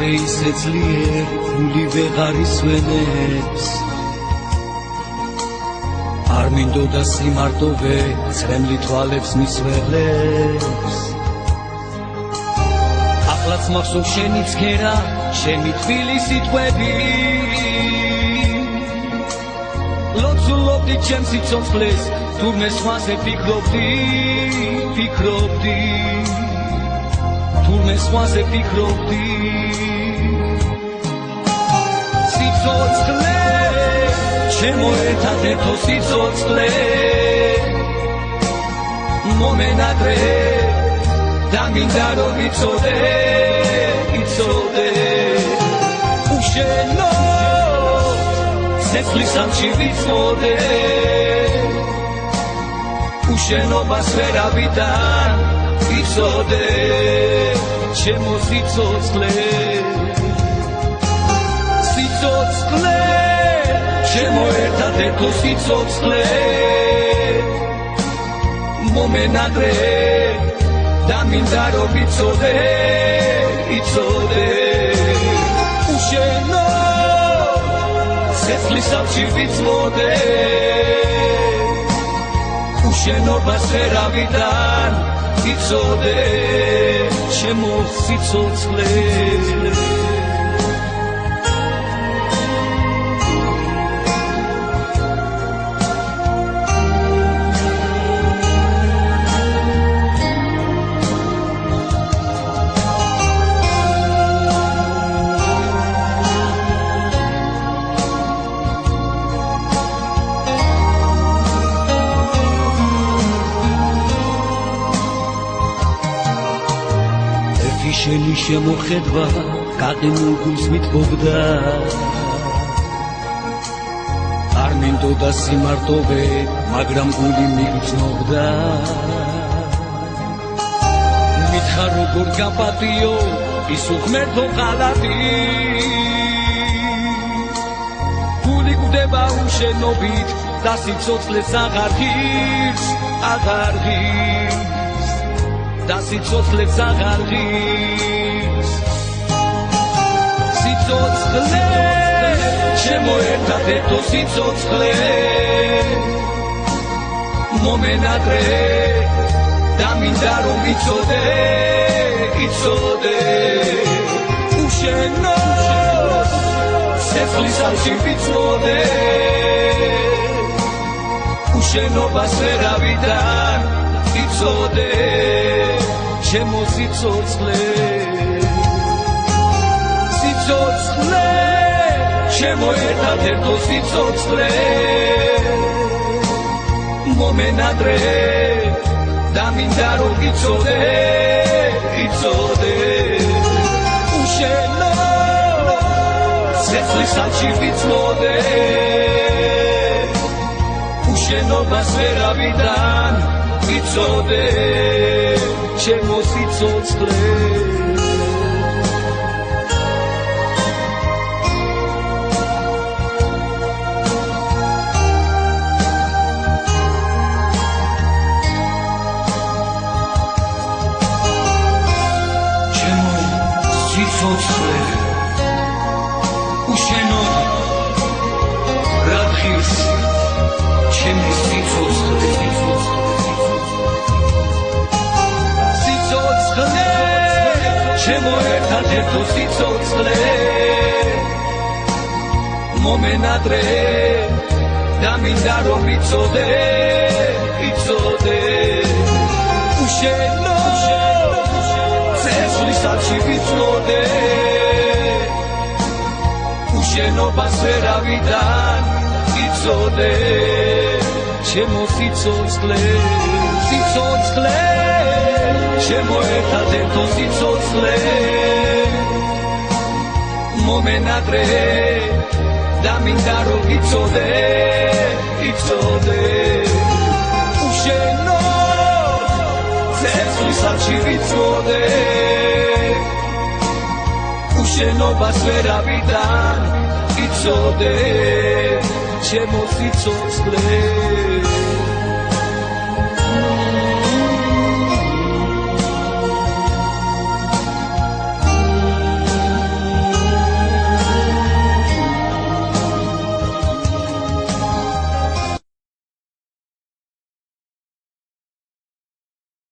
ისევე ისე ძლიერ გული ვეღარ ისვენებს არ მინდოდა სიმარტოვე ცხრემლი თვალებს მისველებს ახლაც მახსოვს შენი ცქერა შენი თბილი სიტყვები ლოცულობდი ჩემს სიცოცხლეს თურმე სხვაზე ფიქრობდი თურმე სხვაზე ფიქრობდი სიცოცხლე ჩემო ერთადერთო სიცოცხლე მომენადრე და მინდა რომ იცოდე უშენო სეცლის ამში ვიცოდე უშენობას ვერავიდან იცოდე ჩემო სიცოცხლე ჩემო ერთადერთო სიცოცხლე მომენადრე და მინდა რომ იცოდე უშენო სეცლის ამში ვიცოდე უშენობას ვერავიდან იცოდე ჩემო სიცოცხლე შენი შემოხედვა გაყინულ გულს მithbobda არ მინდოდა სიმარტოვე მაგრამ გული მიგრძნობდა მითხარ როგორ გაპატიო ის უღმერთო ღალატი გული გვდება უშენობით და სიცოცხლეს აღარ ღირს და სიცოცხლეს აღარ ღირს სიცოცხლე ჩემო ერთადერთო სიცოცხლე მომენადრე და მინდა რომ იცოდე უშენო სეცლის ამში ვიცოდე უშენობას ვერავიდან იცოდე ჩემო სიცოცხლე ჩემო ერთადერთო სიცოცხლე მომენადრე და მინდა რომ იცოდე უშენო სეცლის ამში ვიცოდე უშენობას ვერავიდან იცოდე ჩემო სიცოცხლე უშენო რა ღირს ჩემი სიცოცხლე ჩემო ერთადერთო სიცოცხლე მომენადრე და მინდა რომ იცოდე უშენო სეცლის ამში ვიცოდე უშენობას ვერავიდან იცოდე ჩემო სიცოცხლე ჩემო ერთადერთო სიცოცხლე მომენადრე და მინდა რომ იცოდე უშენო სეცლის ამში ვიცოდე უშენობას ვერავიდან იცოდე ჩემო სიცოცხლე